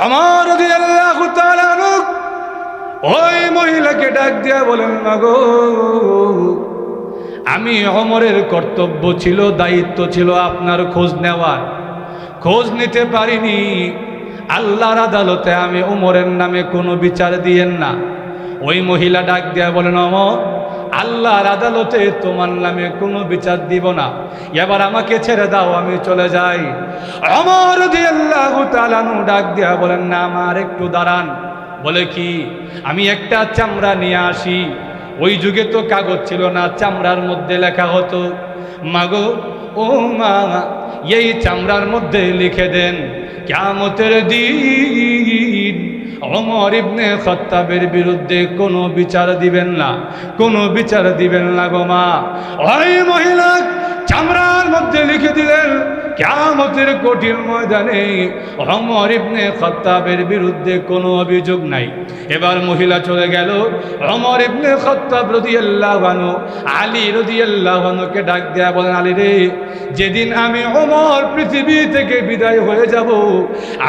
ওমর রাদিয়াল্লাহু তাআলা আনহু ওই মহিলাকে ডাক দিয়া বলেন, মাগো, আমি ওমরের কর্তব্য ছিল, দায়িত্ব ছিল আপনার খোঁজ নেওয়ার, খোঁজ নিতে পারিনি। আল্লাহর আদালতে আমি ওমরের নামে কোনো বিচার দিয়েন না। ওই মহিলা ডাক দিয়া বলেন, ওমর, আল্লাহর আদালতে তোমার নামে কোনো বিচার দিব না, এবার আমাকে ছেড়ে দাও, আমি চলে যাই। ওমর রাদিয়াল্লাহু তাআলা ডাক দিয়া বলেন, না, আমার একটু দাঁড়ান। বলে কি? আমি একটা চামড়া নিয়ে আসি। ওই যুগে তো কাগজ ছিল না, চামড়ার মধ্যে লেখা হতো। মাগো, ও মা, এই চামড়ার মধ্যে লিখে দেন, কিয়ামতের দিন ওমর ইবনে খাত্তাবের বিরুদ্ধে কোনো বিচার দিবেন না, কোনো বিচার দিবেন না গো মা। ওই মহিলা চামড়ার মধ্যে লিখে দিলেন, কিয়ামতের কঠিন ময়দানে ওমর ইবনে খাত্তাবের বিরুদ্ধে কোনো অভিযোগ নাই। এবার মহিলা চলে গেল। ওমর ইবনে খাত্তাব রাদিয়াল্লাহু আনহু আলী রাদিয়াল্লাহু আনহুকে ডাক দেয়া বলেন, আলী রে, যেদিন আমি ওমর পৃথিবী থেকে বিদায় হয়ে যাব,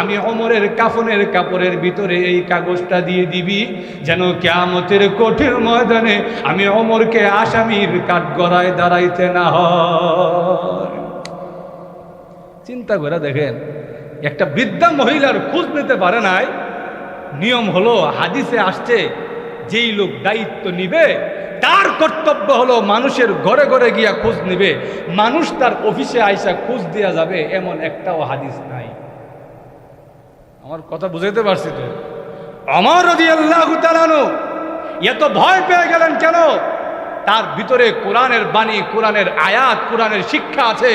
আমি ওমরের কাফনের কাপড়ের ভিতরে এই কাগজটা দিয়ে দিবি, যেন কিয়ামতের কঠিন ময়দানে আমি ওমরকে আসামির কাঠগড়ায় দাঁড়াইতে না হয়। চিন্তা করে দেখেন, একটা বৃদ্ধা মহিলার খোঁজ নিতে পারে নাই। নিয়ম হলো, হাদিসে আসছে, যেই লোক দায়িত্ব নিবে তার কর্তব্য হলো মানুষের ঘরে ঘরে গিয়া খোঁজ নিবে, মানুষ তার অফিসে আইসা খোঁজ দেওয়া যাবে এমন একটাও হাদিস নাই। আমার কথা বুঝাইতে পারছি তো? ওমর রাদিয়াল্লাহু তাআলা এত ভয় পেয়ে গেলেন কেন? তার ভিতরে কোরআনের বাণী, কোরআনের আয়াত, কোরআনের শিক্ষা আছে।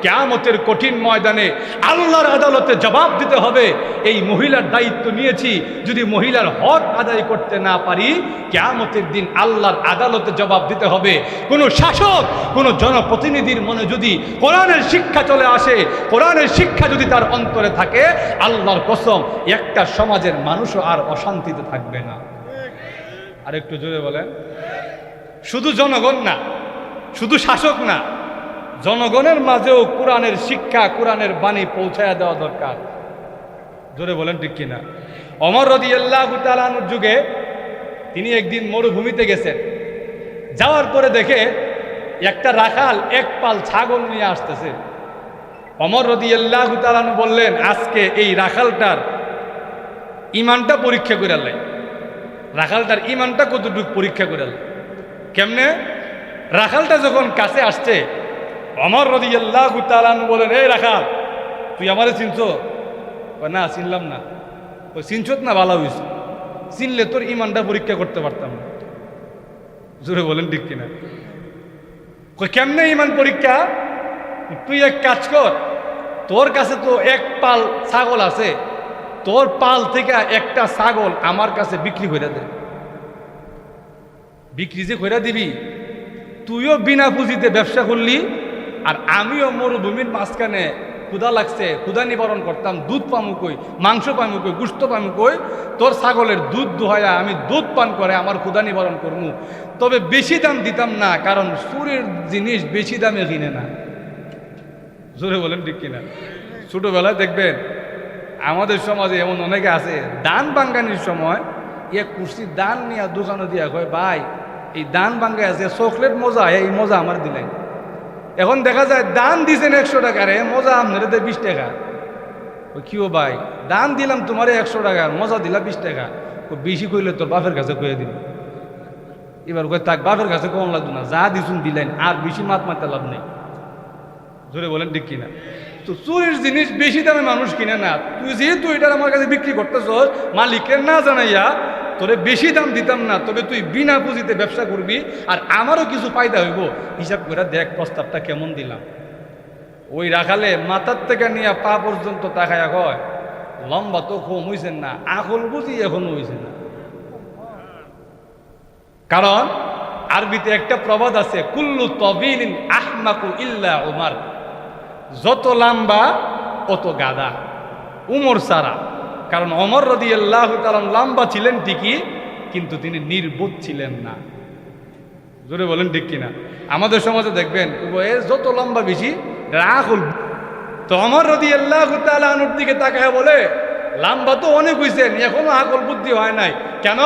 কিয়ামতের কঠিন ময়দানে আল্লাহর আদালতে জবাব দিতে হবে। এই মহিলার দায়িত্ব নিয়েছি, যদি মহিলার হক আদায় করতে না পারি, কিয়ামতের দিন আল্লাহর আদালতে জবাব দিতে হবে। কোনো শাসক, কোনো জনপ্রতিনিধির মনে যদি কোরআনের শিক্ষা চলে আসে, কোরআনের শিক্ষা যদি তার অন্তরে থাকে, আল্লাহর কসম, একটা সমাজের মানুষও আর অশান্তিতে থাকবে না। আর একটু জোরে বলেন। শুধু জনগণ না, শুধু শাসক না, জনগণের মাঝেও কোরআনের শিক্ষা, কোরআনের বাণী পৌঁছায়া দেওয়া দরকার। জোরে বলেন ঠিক কিনা? ওমর রাদিয়াল্লাহু তাআলা আনহুর যুগে তিনি একদিন মরুভূমিতে গেছেন। যাওয়ার পরে দেখে একটা রাখাল এক পাল ছাগল নিয়ে আসতেছে। ওমর রাদিয়াল্লাহু তাআলা আনহু বললেন, আজকে এই রাখালটার ঈমানটা পরীক্ষা করে আল্লাহ, রাখালটার ঈমানটা কতটুকু পরীক্ষা করে আল্লাহ। কেমনে? রাখালটা যখন কাছে আসছে, ওমর রাদিয়াল্লাহু তাআলা আনহু বলেন, এই রাখাল, তুই আমারে চিনছো? না, চিনলাম না। ওই চিনছত না, ভালো হয়েছে, চিনলে তোর ঈমানটা পরীক্ষা করতে পারতাম না। জোরে বলেন ঠিক কিনা? কেমনে ঈমান পরীক্ষা? তুই এক কাজ কর, তোর কাছে তো এক পাল ছাগল আছে, তোর পাল থেকে একটা ছাগল আমার কাছে বিক্রি করে দে। বিক্রি যে করে দিবি, তুইও বিনা পুঁজিতে ব্যবসা করলি, আর আমিও মরুভূমির মাঝখানে ক্ষুধা লাগছে, ক্ষুধা নিবারণ করতাম, দুধ পামু কই, মাংস পামু কই, গুস্ত পামু কই, তোর ছাগলের দুধ দোহায়া আমি দুধ পান করে আমার ক্ষুধা নিবারণ করবো। তবে বেশি দাম দিতাম না, কারণ চুরির জিনিস বেশি দামে কিনে না। জোরে বলেন ঠিক কিনা? ছোটবেলায় দেখবেন আমাদের সমাজে এমন অনেকে আছে, দান বাঙ্গানির সময় এক কুর্সি দান নিয়ে দোকানে দিয়া কয়, ভাই, এই দান বাঙ্গায় আছে চকলেট মজা, এই মজা আমার দিলেন। এখন দেখা যায় দান দিয়েছেন 100 টাকারে, মজা আপনার দেয় 20 টাকা। কিও ভাই, দান দিলাম তোমার 100 টাকা, মজা দিলা 20 টাকা। বেশি কইলে তোর বাপের কাছে কয়ে দিল। এবার কই তাক বাপের কাছে কম লাগতো না, যা দিছুন দিলেন, আর বেশি মাত মারতে লাভ নেই। জোরে বলেন ঠিক কিনা? তো চুরির জিনিস বেশি দামে মানুষ কিনে না। তুই যেহেতু এটা আমার কাছে বিক্রি করতেছ, মালিকের না জানাইয়া তোরে বেশি দাম দিতাম না, তবে তুই বিনা পুঁজিতে ব্যবসা করবি, আর আমারও কিছু ফায়দা হইব, হিসাব করে দেখ প্রস্তাবটা কেমন দিলাম। ওই রাখালে মাথার থেকে নিয়ে পা পর্যন্ত তাকায়া কয়, লম্বা তো কম হইছেন না, আকল বুঝি এখনো হইছে না। কারণ আরবিতে একটা প্রবাদ আছে, কুল্লু তবিলিন আহমাকু ইল্লা উমর, যত লম্বা অত গাদা, উমর সারা। কারণ ওমর রাদিয়াল্লাহু তাআলা লম্বা ছিলেন ঠিকই, কিন্তু তিনি নির্বোধ ছিলেন না। জোরে বলেন ঠিক কিনা? আমাদের সমাজে দেখবেন যত লম্বা বেশি রাখুল। তো ওমর রাদিয়াল্লাহু তাআলা আনহুর দিকে তাকায় বলে, লম্বা তো অনেক হয়েছেন, এখনো আকল বুদ্ধি হয় নাই কেন?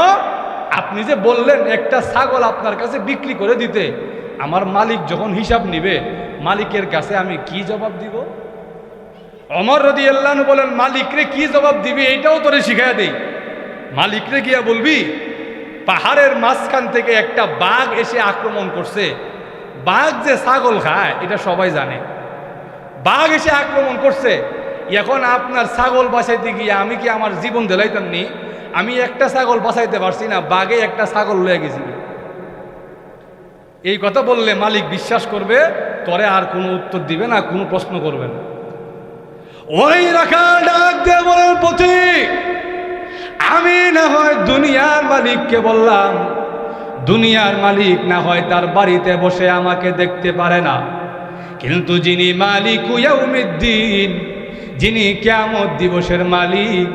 আপনি যে বললেন একটা ছাগল আপনার কাছে বিক্রি করে দিতে, আমার মালিক যখন হিসাব নিবে মালিকের কাছে আমি কি জবাব দিব? ওমর রাদিয়াল্লাহু আনহু বলেন, মালিকরে কি জবাব দিবি এইটাও তোরে শিখাইয়া দেই। মালিকরে গিয়া বলবি পাহাড়ের মাঝখান থেকে একটা বাঘ এসে আক্রমণ করছে। বাঘ যে ছাগল খায় এটা সবাই জানে। বাঘ এসে আক্রমণ করছে, এখন আপনার ছাগল বাঁচাইতে গিয়ে আমি কি আমার জীবন দিলাইতাম নি? আমি একটা ছাগল বাঁচাইতে পারছি না, বাঘে একটা ছাগল লয়ে গেছি। এই কথা বললে মালিক বিশ্বাস করবে, তরে আর কোনো উত্তর দিবে না, কোনো প্রশ্ন করবে না। ওই রাখাল ডাক দিয়ে বলেন, পথিক আমি না হয় দুনিয়ার মালিককে বললাম, দুনিয়ার মালিক না হয় তার বাড়িতে বসে আমাকে দেখতে পারে না, কিন্তু যিনি মালিক ইয়াউমিদ্দিন, যিনি কিয়ামত দিবসের মালিক,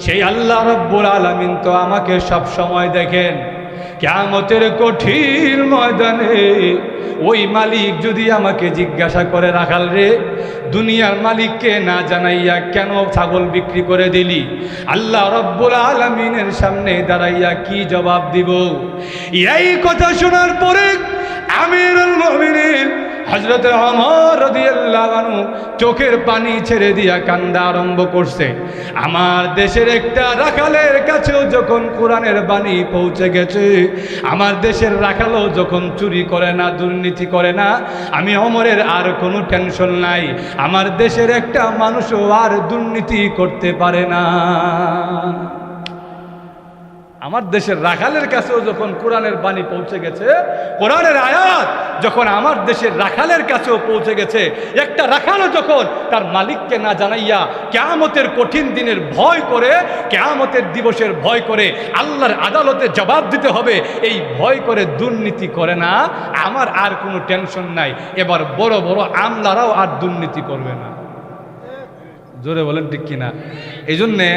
সেই আল্লাহ রব্বুল আলামিন তো আমাকে সব সময় দেখেন। কিয়ামতের কঠিন ময়দানে ওই মালিক যদি আমাকে জিজ্ঞাসা করে, রাখাল রে দুনিয়ার মালিককে না জানাইয়া কেন ছাগল বিক্রি করে দিলি? আল্লাহ রব্বুল আলামিনের সামনে দাঁড়াইয়া কি জবাব দিব? এই কথা শোনার পরে আমিরুল মুমিনিন হযরত ওমর রাদিয়াল্লাহু আনহু চোখের পানি ছেড়ে দিয়া কান্দা আরম্ভ করছে। আমার দেশের একটা রাখালের কাছেও যখন কোরআনের বাণী পৌঁছে গেছে, আমার দেশের রাখালও যখন চুরি করে না, দুর্নীতি করে না, আমি ওমরের আর কোনো টেনশন নাই। আমার দেশের একটা মানুষও আর দুর্নীতি করতে পারে না। আমার দেশের রাখালের কাছেও যখন কোরআনের বাণী পৌঁছে গেছে, কোরআনের আয়াত যখন আমার দেশের রাখালের কাছেও পৌঁছে গেছে, একটা রাখালও যখন তার মালিককে না জানাইয়া কিয়ামতের কঠিন দিনের ভয় করে, কিয়ামতের দিবসের ভয় করে, আল্লাহর আদালতে জবাব দিতে হবে এই ভয় করে দুর্নীতি করে না, আমার আর কোনো টেনশন নাই। এবার বড় বড় আমলারাও আর দুর্নীতি করবে না। জোরে বলেন ঠিক কিনা? এই জন্যে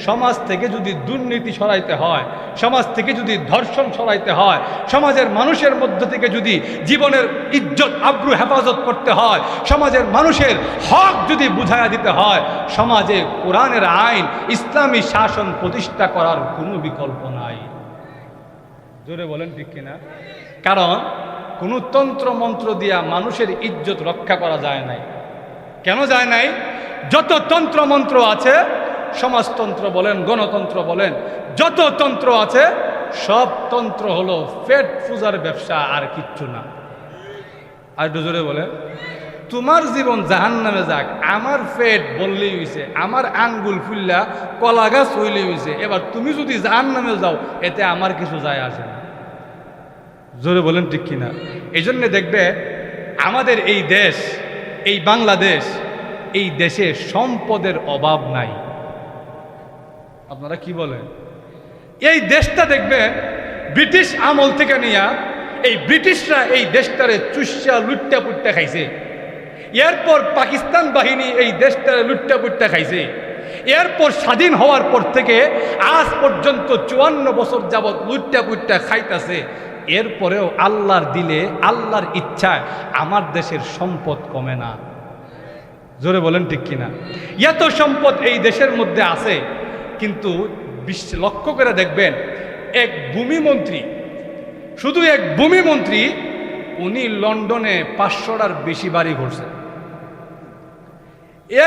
সমাজ থেকে যদি দুর্নীতি সরাইতে হয়, সমাজ থেকে যদি ধর্ষণ সরাইতে হয়, সমাজের মানুষের মধ্য থেকে যদি জীবনের ইজ্জত আবরু হেফাজত করতে হয়, সমাজের মানুষের হক যদি বুঝাইয়া দিতে হয়, সমাজে কোরআনের আইন, ইসলামী শাসন প্রতিষ্ঠা করার কোনো বিকল্প নাই। জোরে বলেন ঠিক কিনা? কারণ কোনো তন্ত্র মন্ত্র দিয়া মানুষের ইজ্জত রক্ষা করা যায় নাই। কেন যায় নাই? যত তন্ত্র মন্ত্র আছে, সমাজতন্ত্র বলেন, গণতন্ত্র বলেন, যত তন্ত্র আছে সব তন্ত্র হলো পেট পূজার ব্যবসা, আর কিচ্ছু না। আর একটু জোরে বলেন, তোমার জীবন জাহান্নামে যাক, আমার পেট বললেই হইছে, আমার আঙ্গুল ফুল্লা কলা গাছ হইলেই হইছে, এবার তুমি যদি জাহান্নামে যাও এতে আমার কিছু যায় আসে না। জোরে বলেন ঠিক কিনা? এই জন্যে দেখবে আমাদের এই দেশ, এই বাংলাদেশ, এই দেশে সম্পদের অভাব নাই। আপনারা কি বলেন? এই দেশটা দেখবেন ব্রিটিশ আমল থেকে নিয়ে এই ব্রিটিশরা এই দেশটারে চুষা লুট্টা পুট্টা খাইছে। এরপর পাকিস্তান বাহিনী এই দেশটারে লুট্টা পুট্টা খাইছে। এরপর স্বাধীন হওয়ার পর থেকে আজ পর্যন্ত 54 বছর যাবৎ লুট্টা পুট্টা খাইতেছে। এরপরেও আল্লাহর দিলে, আল্লাহর ইচ্ছায় আমার দেশের সম্পদ কমে না। জোরে বলেন ঠিক কিনা? এত সম্পদ এই দেশের মধ্যে আছে, কিন্তু লক্ষ্য করে দেখবেন এক ভূমিমন্ত্রী, শুধু এক ভূমিমন্ত্রী, উনি লন্ডনে 500টার বেশি বাড়ি করছেন।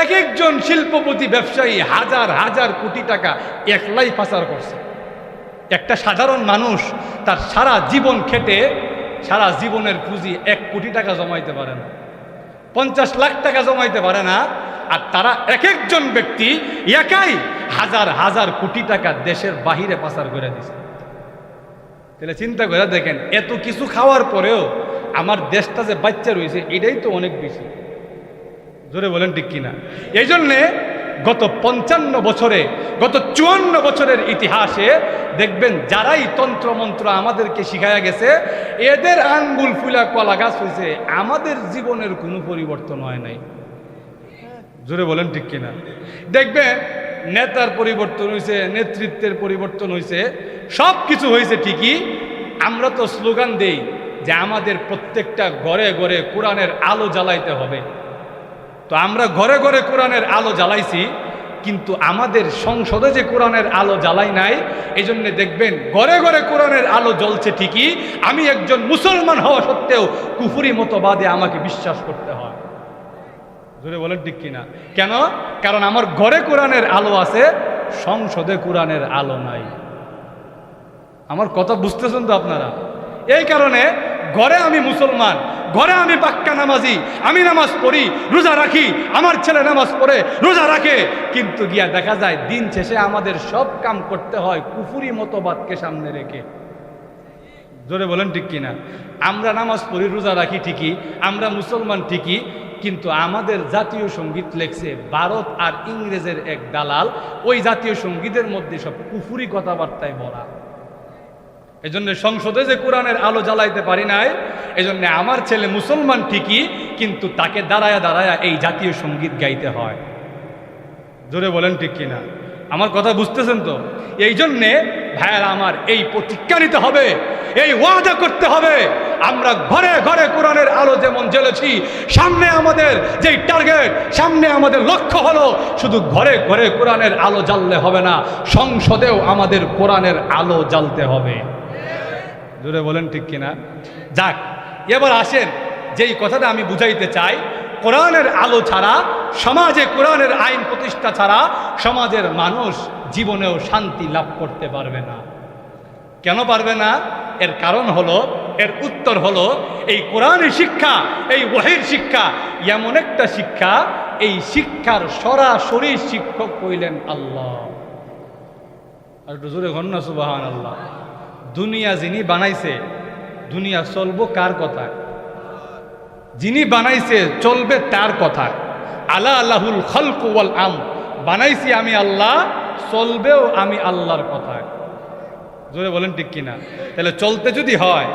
এক একজন শিল্পপতি ব্যবসায়ী হাজার হাজার কোটি টাকা একলাই পাচার করছে। একটা সাধারণ মানুষ তার সারা জীবন খেটে সারা জীবনের পুঁজি 1 কোটি টাকা জমাইতে পারে না, 50 লাখ টাকা জমাইতে পারে না, আর তারা এক একজন ব্যক্তি একাই হাজার হাজার কোটি টাকা দেশের বাহিরে পাচার করে দিছে। তাহলে চিন্তা করে দেখেন, এত কিছু খাওয়ার পরেও আমার দেশটা যে বাচ্চা রয়েছে এটাই তো অনেক বেশি। জোরে বলেন ঠিক কিনা? এই জন্যে গত 55 বছরে, গত 54 বছরের ইতিহাসে দেখবেন যারাই তন্ত্রমন্ত্র আমাদেরকে শিখাইয়া গেছে, এদের আঙ্গুল ফুলা কলা গাছ হয়েছে, আমাদের জীবনের কোনো পরিবর্তন হয় নাই। জোরে বলেন ঠিক কিনা? দেখবেন নেতার পরিবর্তন হয়েছে, নেতৃত্বের পরিবর্তন হয়েছে, সব কিছু হয়েছে ঠিকই। আমরা তো স্লোগান দেই যে আমাদের প্রত্যেকটা ঘরে ঘরে কোরআনের আলো জ্বালাইতে হবে। তো আমরা ঘরে ঘরে কোরআনের আলো জ্বালাইছি, কিন্তু আমাদের সংসদে যে কোরআনের আলো জ্বালাই নাই, এই জন্যে দেখবেন ঘরে ঘরে কোরআনের আলো জ্বলছে ঠিকই, আমি একজন মুসলমান হওয়া সত্ত্বেও কুফরি মতবাদে আমাকে বিশ্বাস করতে হয়। জোরে বলেন ঠিক কিনা? কেন? কারণ আমার ঘরে কোরআনের আলো আছে, সংসদে কোরআনের আলো নাই। আমার কথা বুঝতেছেন তো আপনারা? এই কারণে ঘরে আমি মুসলমান, ঘরে আমি পাক্কা নামাজি, আমি নামাজ পড়ি, রোজা রাখি, আমার ছেলে নামাজ পড়ে, রোজা রাখে, কিন্তু গিয়া দেখা যায় দিন শেষে আমাদের সব কাম করতে হয় কুফরি মতবাদকে সামনে রেখে। জোরে বলেন ঠিক কিনা? আমরা নামাজ পড়ি, রোজা রাখি ঠিকই, আমরা মুসলমান ঠিকই, কিন্তু আমাদের জাতীয় সঙ্গীত লেখছে ভারত আর ইংরেজের এক দালাল, ওই জাতীয় সঙ্গীতের মধ্যে সব কুফরি কথাবার্তায় ভরা। এজন্য সংসদে যে কোরআনের আলো জ্বালাইতে পারি নাই, এজন্য আমার ছেলে মুসলমান ঠিকই, কিন্তু তাকে দাঁড়ায়া দাঁড়ায়া এই জাতীয় সঙ্গীত গাইতে হয়। জোরে বলেন ঠিক কিনা? আমার কথা বুঝতেছেন তো? এই জন্যে ভাইয়ারা আমার, এই প্রতিজ্ঞা নিতে হবে, এই ওয়াদা করতে হবে, আমরা ঘরে ঘরে কোরআনের আলো যেমন জ্বেলেছি, সামনে আমাদের যেই টার্গেট, সামনে আমাদের লক্ষ্য হলো শুধু ঘরে ঘরে কোরআনের আলো জ্বাললে হবে না, সংসদেও আমাদের কোরআনের আলো জ্বালতে হবে। জোরে বলেন ঠিক কিনা? যাক, এবার আসেন যেই কথাটা আমি বুঝাইতে চাই, কোরআনের আলো ছাড়া, সমাজে কোরআনের আইন প্রতিষ্ঠা ছাড়া সমাজের মানুষ জীবনেও শান্তি লাভ করতে পারবে না। কেন পারবে না? এর কারণ হলো, এর উত্তর হলো, এই কোরআনের শিক্ষা, এই ওহীর শিক্ষা এমন একটা শিক্ষা, এই শিক্ষার সরাসরি শিক্ষক হইলেন আল্লাহ। আর একটু জোরে ঘন না সুবহানাল্লাহ। দুনিয়া যিনি বানাইছে, দুনিয়া চলবো কার কথায়? যিনি বানাইছে চলবে তার কথায়। আলা আল্লাহুল খালকু ওয়াল আমর, বানাইছি আমি আল্লাহ, চলবেও আমি আল্লাহর কথায়। জোরে বলেন ঠিক কিনা? তাহলে চলতে যদি হয়,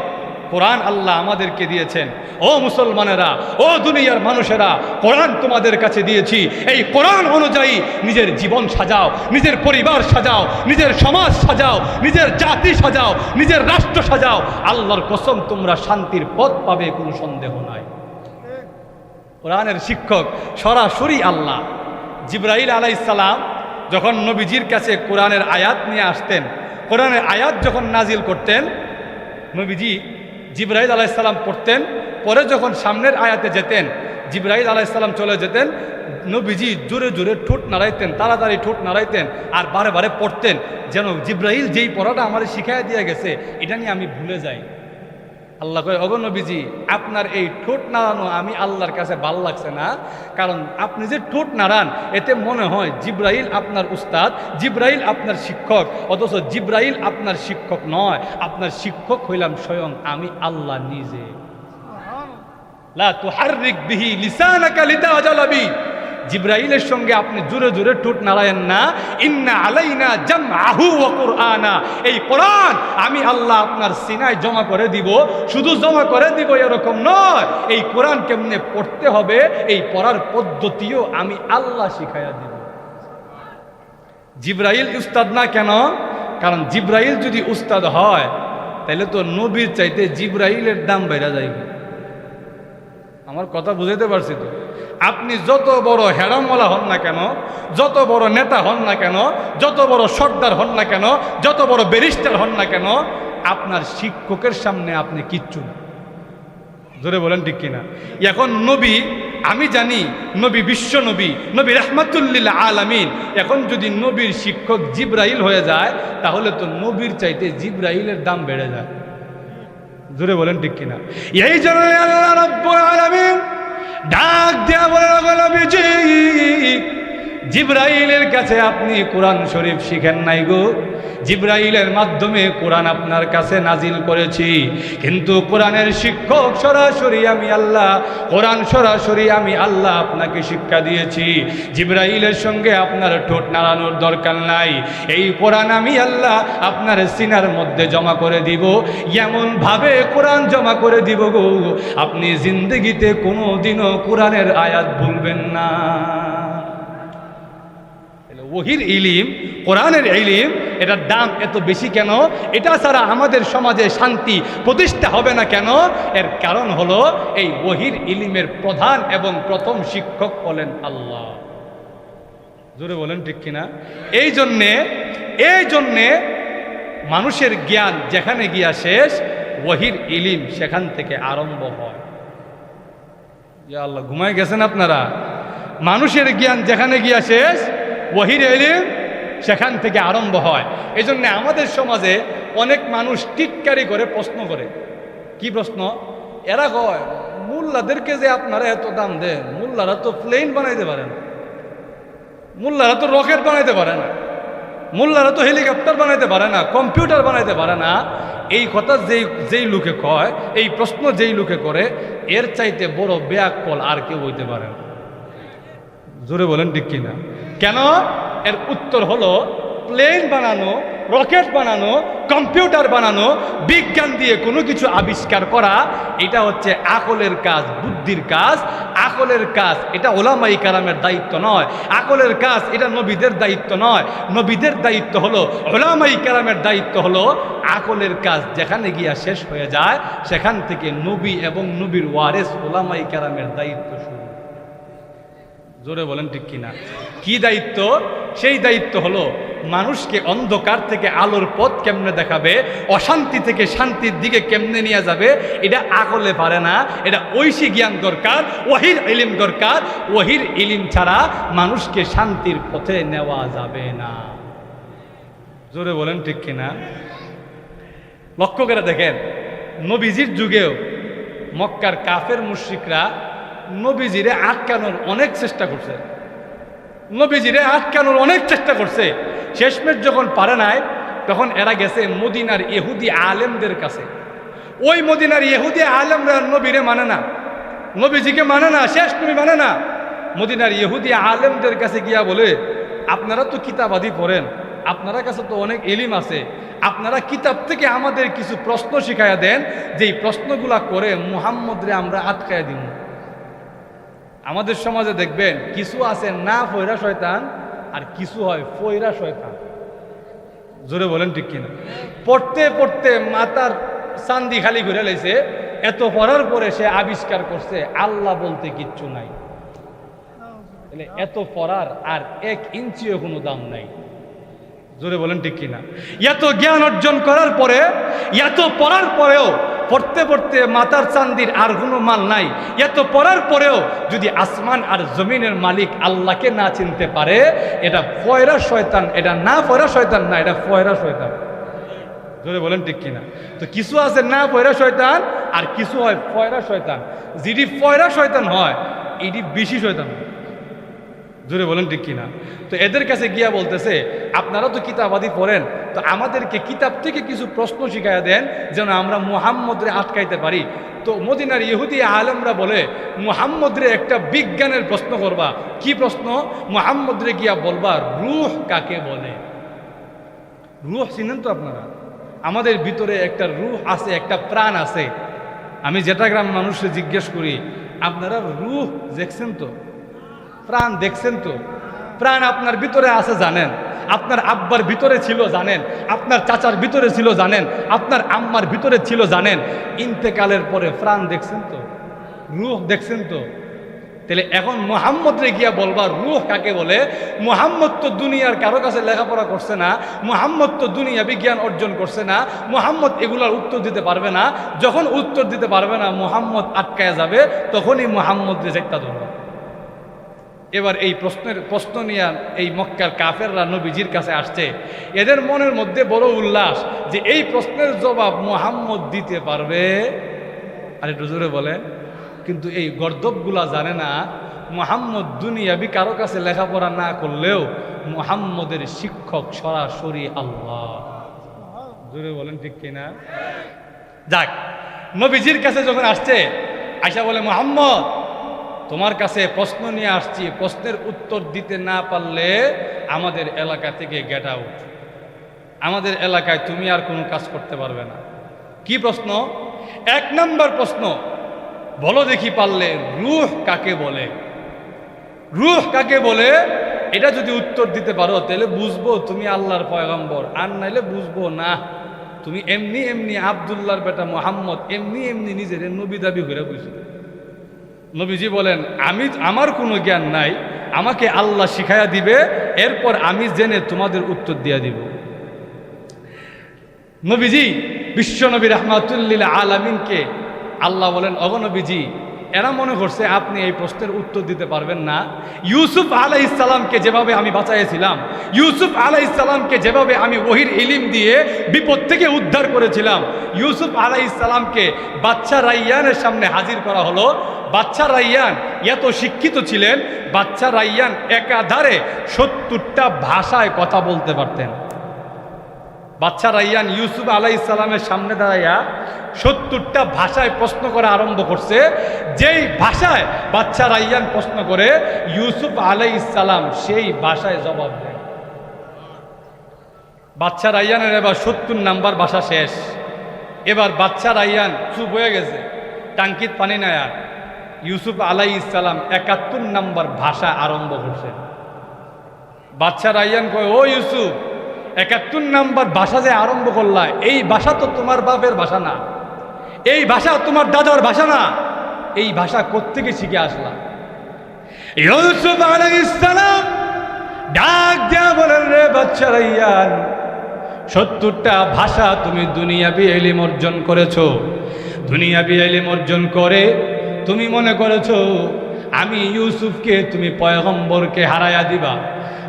কোরআন আল্লাহ আমাদেরকে দিয়েছেন, ও মুসলমানেরা, ও দুনিয়ার মানুষেরা, কোরআন তোমাদের কাছে দিয়েছি, এই কোরআন অনুযায়ী নিজের জীবন সাজাও, নিজের পরিবার সাজাও, নিজের সমাজ সাজাও, নিজের জাতি সাজাও, নিজের রাষ্ট্র সাজাও, আল্লাহর কসম তোমরা শান্তির পথ পাবে, কোনো সন্দেহ নাই। কোরআনের শিক্ষক সরাসরি আল্লাহ। জিবরাইল আলাইহিস সালাম যখন নবীজির কাছে কোরআনের আয়াত নিয়ে আসতেন, কোরআনের আয়াত যখন নাজিল করতেন, নবীজি জিবরাইল আলাইহিস সালাম পড়তেন, পরে যখন সামনের আয়াতে যেতেন, জিবরাইল আলাইহিস সালাম চলে যেতেন, নবীজি জোরে জোরে ঠোঁট নাড়াইতেন, তাড়াতাড়ি ঠোঁট নাড়াইতেন, আর বারে বারে পড়তেন, যেন জিবরাইল যেই পড়াটা আমার শিখাইয়া দিয়ে গেছে এটা নিয়ে আমি ভুলে যাই। আল্লাহ কয়, ওগো নবীজি, আপনার এই ঠোঁট নাড়ানো আমি আল্লাহর কাছে ভাল লাগছে না, কারণ আপনি যে ঠোঁট নাড়ান এতে মনে হয় জিবরাইল আপনার উস্তাদ, জিবরাইল আপনার শিক্ষক, অথচ জিবরাইল আপনার শিক্ষক নয়, আপনার শিক্ষক হইলাম স্বয়ং আমি আল্লাহ নিজে। লা তুহাররিক বিহি লিসানাকা লিতাজালা বি, জিবরাইলের সঙ্গে আপনি জোরে জোরে ঠোঁট নাড়ায়েন না। ইন্না আলাইনা জামআহু ওয়া কুরআনা, এই কোরআন আমি আল্লাহ আপনার সিনায় জমা করে দিব। শুধু জমা করে দিব এরকম নয়, এই কোরআন কেমনে পড়তে হবে এই পড়ার পদ্ধতিও আমি আল্লাহ শিখাইয়া দিব। জিবরাইল উস্তাদ না কেন? কারণ জিবরাইল যদি উস্তাদ হয় তাহলে তো নবীর চাইতে জিবরাইলের দাম বেড়ে যাইবে। আমার কথা বুঝাইতে পারছি তো? আপনি যত বড় হেরামওয়ালা হন না কেন, যত বড় নেতা হন না কেন, যত বড় সর্দার হন না কেন, যত বড় ব্যারিস্টার হন না কেন, আপনার শিক্ষকের সামনে আপনি কিচ্ছু না। জোরে বলেন ঠিক কিনা? এখন নবী, আমি জানি নবী বিশ্ব নবী, নবী রাহমাতুল্লিল আলামিন, এখন যদি নবীর শিক্ষক জিবরাইল হয়ে যায় তাহলে তো নবীর চাইতে জিবরাইলের দাম বেড়ে যায়। জোরে বলেন ঠিক কিনা? এই জন্য আল্লাহ রাব্বুল আলামিন ডাক দেয়া বলে, নবীজি, জিবরাইলের কাছে আপনি কোরআন শরীফ শিখেন নাই গো, জিবরাইলের মাধ্যমে কোরআন আপনার কাছে নাজিল করেছি, কিন্তু কোরআনের শিক্ষক সরাসরি আমি আল্লাহ, কোরআন সরাসরি আমি আল্লাহ আপনাকে শিক্ষা দিয়েছি। জিবরাইলের সঙ্গে আপনার ঠোঁট নাড়ানোর দরকার নাই, এই কোরআন আমি আল্লাহ আপনার সিনার মধ্যে জমা করে দিব, এমনভাবে কোরআন জমা করে দিব গো, আপনি জিন্দগিতে কোনো দিনও কোরআনের আয়াত ভুলবেন না। ওহির ইলিম, কোরআনের ইলিম, এটার দাম এত বেশি কেন? এটা ছাড়া আমাদের সমাজে শান্তি প্রতিষ্ঠা হবে না কেন? এর কারণ হলো এই ওহির ইলিমের প্রধান এবং প্রথম শিক্ষক হলেন আল্লাহ। জোরে বলেন ঠিক কিনা? এই জন্যে মানুষের জ্ঞান যেখানে গিয়া শেষ, ওহির ইলিম সেখান থেকে আরম্ভ হয়। ইয়া আল্লাহ, ঘুমায় গেছেন আপনারা? মানুষের জ্ঞান যেখানে গিয়া শেষ, ওহির ইলিম সেখান থেকে আরম্ভ হয়। এই জন্য আমাদের সমাজে অনেক মানুষ টিটকারি করে প্রশ্ন করে। কি প্রশ্ন? এরা কয় মোল্লাদেরকে যে আপনারা এত দাম দেন, মোল্লারা তো প্লেন বানাইতে পারে না, মোল্লারা তো রকেট বানাইতে পারে না, মোল্লারা তো হেলিকপ্টার বানাইতে পারে না, কম্পিউটার বানাইতে পারে না। এই কথা যেই লোকে কয়, এই প্রশ্ন যেই লোকে করে, এর চাইতে বড় বেয়াক্কল আর কেউ হইতে পারে না। জোরে বলেন ঠিক কিনা? কেন? এর উত্তর হলো প্লেন বানানো, রকেট বানানো, কম্পিউটার বানানো, বিজ্ঞান দিয়ে কোনো কিছু আবিষ্কার করা, এটা হচ্ছে আকলের কাজ, বুদ্ধির কাজ। আকলের কাজ এটা ওলামায়ে কেরামের দায়িত্ব নয়। আকলের কাজ এটা নবীদের দায়িত্ব নয়। নবীদের দায়িত্ব হলো, ওলামায়ে কেরামের দায়িত্ব হলো আকলের কাজ যেখানে গিয়া শেষ হয়ে যায়, সেখান থেকে নবী এবং নবীর ওয়ারেস ওলামায়ে কেরামের দায়িত্ব শুরু। জোরে বলেন ঠিক কিনা? কি দায়িত্ব? সেই দায়িত্ব হলো মানুষকে অন্ধকার থেকে আলোর পথ কেমনে দেখাবে, অশান্তি থেকে শান্তির দিকে কেমনে নিয়ে যাবে, এটা আকলে পারে না। এটা ঐশী জ্ঞান দরকার, ওহির ইলিম দরকার। ওহির ইলিম ছাড়া মানুষকে শান্তির পথে নেওয়া যাবে না। জোরে বলেন ঠিক কিনা? লক্ষ্য করে দেখেন, নবীজির যুগেও মক্কার কাফের মুশরিকরা নবীজিরে আটকানোর অনেক চেষ্টা করছে, নবীজিরে আটকানোর অনেক চেষ্টা করছে। শেষমেশ যখন পারে নাই, তখন এরা গেছে মদিনার ইহুদি আলেমদের কাছে। ওই মদিনার ইহুদি আলেমরা নবীরে মানে না, নবীজিকে মানে না, শেষ নবী মানে না। মদিনার ইহুদি আলেমদের কাছে গিয়া বলে, আপনারা তো কিতাবাদি পড়েন, আপনারা কাছে তো অনেক ইলিম আছে, আপনারা কিতাব থেকে আমাদের কিছু প্রশ্ন শিখাইয়া দেন, যেই প্রশ্নগুলা করে মুহাম্মদরে আমরা আটকাইয়া দিব। আমাদের সমাজে দেখবেন কিছু আছে না ফয়রা শয়তান, আর কিছু হয় ফয়রা শয়তান। জোরে বলেন ঠিক কিনা? পড়তে পড়তে মাথার চান্দি খালি ঘুরে লাইছে, এত পড়ার পরে সে আবিষ্কার করছে আল্লাহ বলতে কিচ্ছু নাই। এত পড়ার আর 1 ইঞ্চিও কোনো দাম নাই। জোরে বলেন ঠিক কিনা? এত জ্ঞান অর্জন করার পরে, এত পড়ার পরেও, পড়তে পড়তে মাথার চান্দির আর কোনো মান নাই। এত পড়ার পরেও যদি আসমান আর জমিনের মালিক আল্লাহকে না চিনতে পারে, এটা ফয়রা শয়তান, এটা না ফয়রা শয়তান না, এটা ফয়রা শয়তান। জোরে বলেন ঠিক কিনা? তো কিছু আছে না ফয়রা শয়তান, আর কিছু হয় ফয়রা শয়তান। যেটি ফয়রা শয়তান হয়, এটি বেশি শয়তান। জোরে বলেন ঠিক কিনা? তো এদের কাছে গিয়া বলতেছে, আপনারা তো কিতাবাদি পড়েন, তো আমাদেরকে কিতাব থেকে কিছু প্রশ্ন শিখাইয়া দেন যেন আমরা মুহাম্মদরে আটকাইতে পারি। তো মদিনার ইহুদি আলেমরা বলে, মুহাম্মদরে একটা বিজ্ঞানের প্রশ্ন করবা। কি প্রশ্ন? মুহাম্মদরে গিয়া বলবা রূহ কাকে বলে। রূহ চিনেন তো আপনারা? আমাদের ভিতরে একটা রূহ আছে, একটা প্রাণ আছে। আমি যেটা গ্রাম মানুষকে জিজ্ঞেস করি, আপনারা রূহ দেখছেন তো? প্রাণ দেখছেন তো? প্রাণ আপনার ভিতরে আছে জানেন, আপনার আব্বার ভিতরে ছিল জানেন, আপনার চাচার ভিতরে ছিল জানেন, আপনার আম্মার ভিতরে ছিল জানেন। ইন্তেকালের পরে প্রাণ দেখছেন তো? রূহ দেখছেন তো? তাহলে এখন মুহাম্মদরে গিয়া বলবা রূহ কাকে বলে। মুহাম্মদ তো দুনিয়ার কারো কাছে লেখাপড়া করছে না, মুহাম্মদ তো দুনিয়া বিজ্ঞান অর্জন করছে না, মুহাম্মদ এগুলার উত্তর দিতে পারবে না। যখন উত্তর দিতে পারবে না, মুহাম্মদ আটকায় যাবে, তখনই মুহাম্মদরে চেষ্টা ধরবে। এবার এই প্রশ্ন নিয়ে এই মক্কার কাফেররা নবীজির কাছে আসছে। এদের মনের মধ্যে বড় উল্লাস যে এই প্রশ্নের জবাব মুহাম্মদ দিতে পারবে। আর একটু জোরে বলে। কিন্তু এই গর্দবগুলা জানে না, মুহাম্মদ দুনিয়াবি কারো কাছে লেখাপড়া না করলেও মুহাম্মদের শিক্ষক সরাসরি আল্লাহ। জোরে বলেন ঠিক কিনা? যাক, নবীজির কাছে যখন আসছে, আয়সা বলে, মুহাম্মদ তোমার কাছে প্রশ্ন নিয়ে আসছি, প্রশ্নের উত্তর দিতে না পারলে আমাদের এলাকা থেকে গেট আউট। আমাদের এলাকায় তুমি আর কোনো কাজ করতে পারবে না। কি প্রশ্ন? 1 নম্বর প্রশ্ন, বলো দেখি পারলে রূহ কাকে বলে। রূহ কাকে বলে এটা যদি উত্তর দিতে পারো তাহলে বুঝবো তুমি আল্লাহর পয়গম্বর, আর নাইলে বুঝবো না তুমি এমনি এমনি আব্দুল্লাহর বেটা মুহাম্মদ এমনি এমনি নিজের নবী দাবি করে বুঝবে। নবীজি বলেন, আমার কোনো জ্ঞান নাই, আমাকে আল্লাহ শিখাইয়া দিবে, এরপর আমি জেনে তোমাদের উত্তর দিয়ে দিব। নবীজি বিশ্বনবী রাহমাতুল্লিল আলামিনকে আল্লাহ বলেন, অগনবীজি এরা মনে করছে আপনি এই প্রশ্নের উত্তর দিতে পারবেন না। ইউসুফ আলাইহিস সালামকে যেভাবে আমি বাঁচাইছিলাম, ইউসুফ আলাইহিস সালামকে যেভাবে আমি ওহির ইলম দিয়ে বিপদ থেকে উদ্ধার করেছিলাম, ইউসুফ আলাইহিস সালামকে বাচ্চা রাইয়ানের সামনে হাজির করা হলো। বাচ্চা রাইয়ান এত শিক্ষিত ছিলেন, বাচ্চা রাইয়ান একাধারে 70টা ভাষায় কথা বলতে পারতেন। বাচ্চা রাইয়ান ইউসুফ আলাইহিস সালামের সামনে দাঁড়াইয়া 70টা ভাষায় প্রশ্ন করা আরম্ভ করছে। যেই ভাষায় বাচ্চা রাইয়ান প্রশ্ন করে, ইউসুফ আলাইহিস সালাম সেই ভাষায় জবাব দেয়। বাচ্চা রাইয়ানের এবার 70 নাম্বার ভাষা শেষ। এবার বাচ্চা রাইয়ান চুপ হয়ে গেছে, টাঙ্কিত পানি নাই আর। ইউসুফ আলাইহিস সালাম 71 নাম্বার ভাষা আরম্ভ করছে। বাচ্চা রাইয়ান কয়, ও ইউসুফ, 71 নাম্বার ভাষা যে আরম্ভ করলা, এই ভাষা তো তোমার বাপের ভাষা না, এই ভাষা তোমার দাদার ভাষা না, এই ভাষা কোত্থেকে শিখে আসলা? ইউসুফ আলাইহিস সালাম ডাক দিয়া বলেন, রে বাচ্চা রাইয়ান, 70টা ভাষা তুমি দুনিয়াবি ইলম অর্জন করেছো। দুনিয়াবি ইলম অর্জন করে তুমি মনে করেছো আমি ইউসুফকে, তুমি পয়গম্বরকে হারায়া দিবা।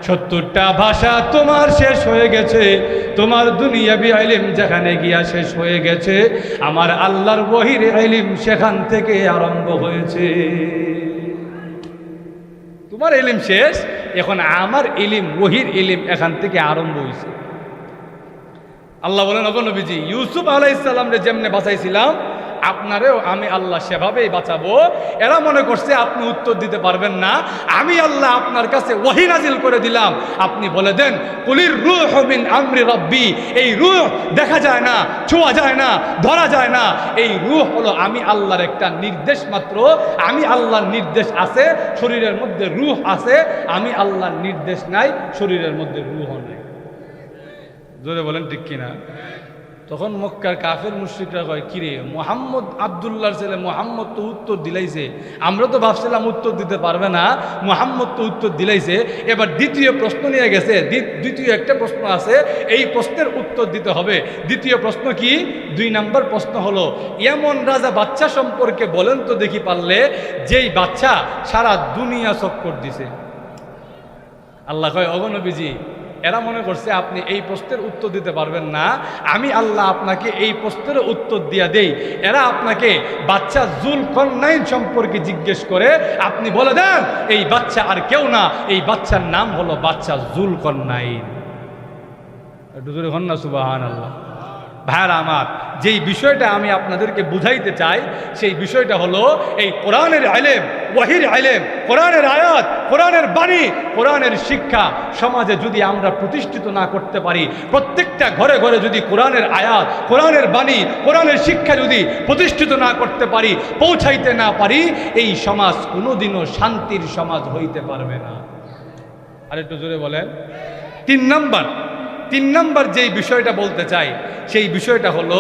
70টা ভাষা তোমার শেষ হয়ে গেছে, তোমার দুনিয়াবি ইলম যেখানে গিয়া শেষ হয়ে গেছে, আমার আল্লাহর ওহীর ইলম সেখান থেকে আরম্ভ হয়েছে। তোমার ইলম শেষ, এখন আমার ইলম, ওহীর ইলম এখান থেকে আরম্ভ হয়েছে। আল্লাহ বলেন, ওগো নবীজি, ইউসুফ আলাইহিস সালামরে যেমনে বাঁচাইছিলাম, আপনারেও আমি আল্লাহ সেভাবেই বাঁচাবো। এরা মনে করছে আপনি উত্তর দিতে পারবেন না, আমি আল্লাহ আপনার কাছে ওহী নাজিল করে দিলাম, আপনি বলে দেন কুলির রূহ মিন আমরি রাব্বি। এই রূহ দেখা যায় না, ছোঁয়া যায় না, ধরা যায় না। এই রূহ হলো আমি আল্লাহর একটা নির্দেশ মাত্র। আমি আল্লাহর নির্দেশ আছে, শরীরের মধ্যে রূহ আছে। আমি আল্লাহর নির্দেশ নাই, শরীরের মধ্যে রূহ নাই। জোরে বলেন ঠিক কিনা? তখন মক্কার কাফের মুশরিকরা কয়, কিরে মুহাম্মদ, আব্দুল্লাহর ছেলে মুহাম্মদ তো উত্তর দিলাইছে, আমরা তো ভাবছিলাম উত্তর দিতে পারবে না, মুহাম্মদ তো উত্তর দিলাইছে। এবার দ্বিতীয় প্রশ্ন নিয়ে গেছে, দ্বিতীয় একটা প্রশ্ন আছে, এই প্রশ্নের উত্তর দিতে হবে। দ্বিতীয় প্রশ্ন কি? 2 নম্বর প্রশ্ন হলো, এমন রাজা বাচ্চা সম্পর্কে বলেন তো দেখি পারলে, যেই বাচ্চা সারা দুনিয়া চক্কর দিছে। আল্লাহ কয়, ওগো নবীজি, এরা মনে করছে আপনি এই প্রশ্নের উত্তর দিতে পারবেন না, আমি আল্লাহ আপনাকে এই প্রশ্নের উত্তর দিয়া দেই। এরা আপনাকে বাচ্চা যুলকারনাইন সম্পর্কে জিজ্ঞেস করে, আপনি বলে দেন এই বাচ্চা আর কেউ না, এই বাচ্চার নাম হলো বাচ্চা যুলকারনাইন। একটু জোরে হন না সুবহানাল্লাহ। ভাইরা আমার, যেই বিষয়টা আমি আপনাদেরকে বুঝাইতে চাই, সেই বিষয়টা হলো এই কোরআনের ইলম, ওহীর ইলম, কোরআনের আয়াত, কোরআনের বাণী, কোরআনের শিক্ষা সমাজে যদি আমরা প্রতিষ্ঠিত না করতে পারি, প্রত্যেকটা ঘরে ঘরে যদি কোরআনের আয়াত, কোরআনের বাণী, কোরআনের শিক্ষা যদি প্রতিষ্ঠিত না করতে পারি, পৌঁছাইতে না পারি, এই সমাজ কোনোদিনও শান্তির সমাজ হইতে পারবে না। আর একটু জোরে বলেন। 3 নম্বর যেই বিষয়টা বলতে চাই, সেই বিষয়টা হলো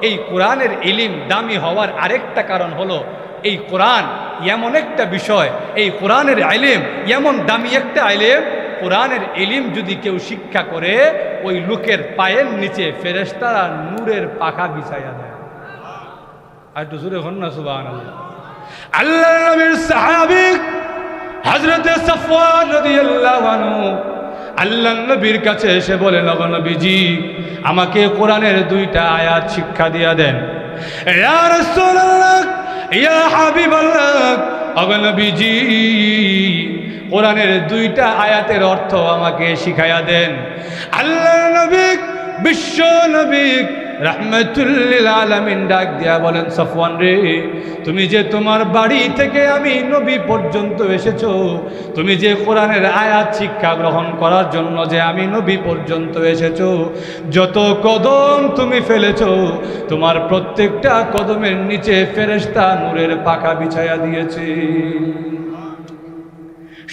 এই কোরআনের ইলম দামি হওয়ার আরেকটা কারণ হলো, এই কোরআন এমন একটা বিষয়, এই কোরআনের ইলম এমন দামি একটা ইলম, কোরআনের ইলম যদি কেউ শিক্ষা করে, ওই লোকের পায়ের নিচে ফেরেশতারা নূরের পাখা বিছাইয়া দেয়। আর একটু জোরে হন না সুবহানাল্লাহ। আল্লাহর নবীর সাহাবী হযরত সাফওয়ান রাদিয়াল্লাহু আনহু আল্লাহর নবীর কাছে এসে বলেন, ওগো নবীজি, আমাকে কোরআনের 2টা আয়াত শিক্ষা দিয়া দেন। ইয়া রাসূলুল্লাহ, ইয়া হাবিবাল্লাহ, ওগো নবীজি, কোরআনের 2টা আয়াতের অর্থ আমাকে শিখাইয়া দেন। আল্লাহর নবী, বিশ্ব নবী রাহমাতুল্লিল আলামিন ডাক দিয়া বলেন, সাফওয়ান রে, তুমি যে তোমার বাড়ি থেকে আমি নবী পর্যন্ত এসেছো, তুমি যে কোরআনের আয়াত শিক্ষা গ্রহণ করার জন্য যে আমি নবী পর্যন্ত এসেছো, যত কদম তুমি ফেলেছো, তোমার প্রত্যেকটা কদমের নিচে ফেরেশতা নূরের পাখা বিছায়া দিয়েছে।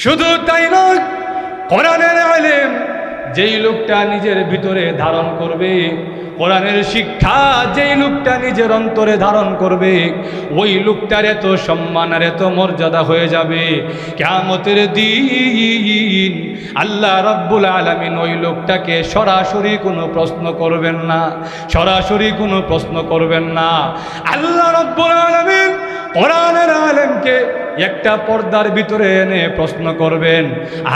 শুধু তাই নয়, কোরআনের ইলম যেই লোকটা নিজের ভিতরে ধারণ করবে, কোরআনের শিক্ষা যেই লোকটা নিজের অন্তরে ধারণ করবে ওই লোকটার এত সম্মান আর এত মর্যাদা হয়ে যাবে, কিয়ামতের দিন আল্লাহ রাব্বুল আলামিন ওই লোকটাকে সরাসরি কোনো প্রশ্ন করবেন না, সরাসরি কোনো প্রশ্ন করবেন না। আল্লাহ রাব্বুল আলামিন কোরআনের আলেমকে একটা পর্দার ভিতরে এনে প্রশ্ন করবেন,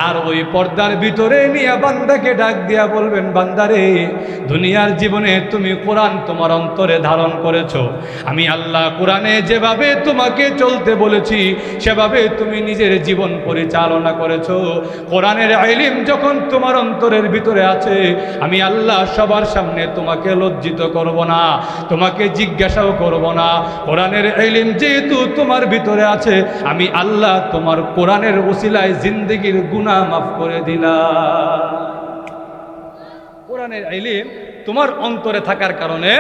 আর ওই পর্দার ভিতরে নিয়ে বান্দাকে ডাক দিয়া বলবেন, বান্দারে দুনিয়ার জীবনে তুমি কোরআন তোমার অন্তরে ধারণ করেছো, আমি আল্লাহ কোরআনে যেভাবে তোমাকে চলতে বলেছি সেভাবে তুমি নিজের জীবন পরিচালনা করেছো। কোরআনের ইলম যখন তোমার অন্তরের ভিতরে আছে, আমি আল্লাহ সবার সামনে তোমাকে লজ্জিত করব না, তোমাকে জিজ্ঞাসাও করব না। কোরআনের ইলম যেহেতু তোমার ভিতরে আছে, আমি আল্লাহ তোমার কোরআনের ওসিলায় জিন্দেগির গুনাহ মাফ করে দিলাম। কোরআনের ইলম তোমার অন্তরে থাকার কারণে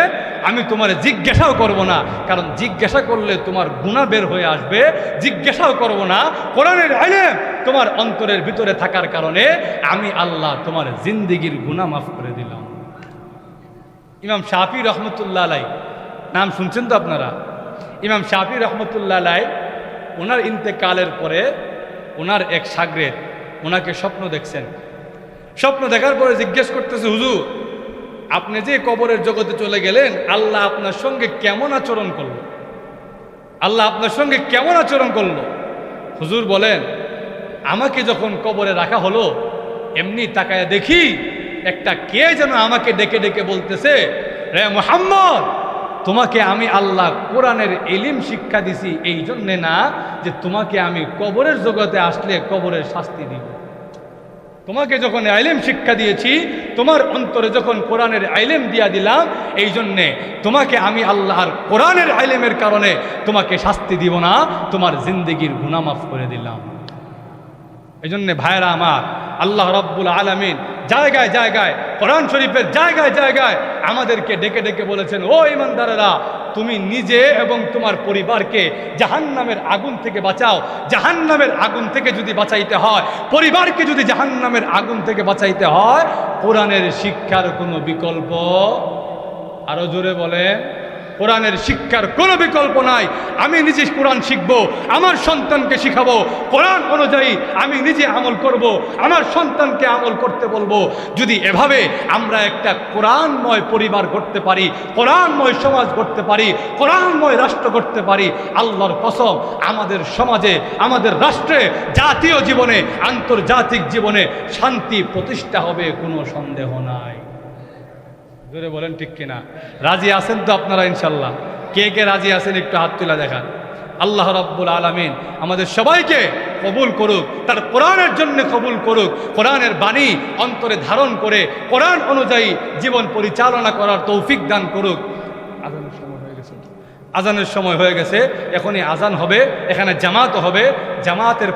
আমি তোমার জিজ্ঞাসাও করব না, কারণ জিজ্ঞাসা করলে তোমার গুনাহ বের হয়ে আসবে। জিজ্ঞাসাও করব না, কোরআনের ইলম তোমার অন্তরের ভিতরে থাকার কারণে আমি আল্লাহ তোমার জিন্দেগির গুনাহ মাফ করে দিলাম। ইমাম শাফি রহমতুল্লাহ আলাইহি নাম শুনছেন তো আপনারা? ইমাম শাফি রহমতুল্লাহ আলাইহি ওনার ইন্তেকালের পরে ওনার এক শাগরেদ ওনাকে স্বপ্ন দেখছেন। স্বপ্ন দেখার পরে জিজ্ঞেস করতেছে, হুজুর আপনি যে কবরের জগতে চলে গেলেন, আল্লাহ আপনার সঙ্গে কেমন আচরণ করলো? আল্লাহ আপনার সঙ্গে কেমন আচরণ করলো? হুজুর বলেন, আমাকে যখন কবরে রাখা হলো এমনি তাকায় দেখি একটা কে যেন আমাকে ডেকে ডেকে বলতেছে, রে মুহাম্মদ তোমাকে আমি আল্লাহ কোরআনের ইলম শিক্ষা দিছি এই জন্যে না যে তোমাকে আমি কবরের জগতে আসলে কবরের শাস্তি দিব। তোমাকে যখন ইলম শিক্ষা দিয়েছি, তোমার অন্তরে যখন কোরআনের ইলম দিয়া দিলাম, এই জন্যে তোমাকে আমি আল্লাহর কোরআনের ইলমের কারণে তোমাকে শাস্তি দিব না, তোমার জিন্দেগির গুনাহ মাফ করে দিলাম। এই জন্যে ভাইরা আমার, আল্লাহ রাব্বুল আলামিন জায়গায় জায়গায় কোরআন শরীফের জায়গায় জায়গায় আমাদেরকে ডেকে ডেকে বলেছেন, ও ঈমানদারেরা তুমি নিজে এবং তোমার পরিবারকে জাহান্নামের আগুন থেকে বাঁচাও। জাহান্নামের আগুন থেকে যদি বাঁচাইতে হয়, পরিবারকে যদি জাহান্নামের আগুন থেকে বাঁচাইতে হয়, কোরআনের শিক্ষার কোনো বিকল্প, আরো জোরে বলেন, কোরআনের শিক্ষার কোনো বিকল্প নাই। আমি নিজে কোরআন শিখব, আমার সন্তানকে শিখাবো, কোরআন অনুযায়ী আমি নিজে আমল করব, আমার সন্তানকে আমল করতে বলবো। যদি এভাবে আমরা একটা কোরআনময় পরিবার করতে পারি, কোরআনময় সমাজ করতে পারি, কোরআনময় রাষ্ট্র করতে পারি, আল্লাহর কসম আমাদের সমাজে, আমাদের রাষ্ট্রে, জাতীয় জীবনে, আন্তর্জাতিক জীবনে শান্তি প্রতিষ্ঠা হবে, কোনো সন্দেহ নাই। জোরে বলেন ঠিক কিনা? রাজি আছেন তো আপনারা ইনশাল্লাহ? কে কে রাজি আছেন একটু হাত তুলে দেখান। আল্লাহ রাব্বুল আলামিন আমাদের সবাইকে কবুল করুক, তার কোরআনের জন্য কবুল করুক, কোরআনের বাণী অন্তরে ধারণ করে কোরআন অনুযায়ী জীবন পরিচালনা করার তৌফিক দান করুক। আজানের সময় হয়ে গেছে, আজানের সময় হয়ে গেছে, এখনই আজান হবে, এখানে জামাত হবে, জামাতের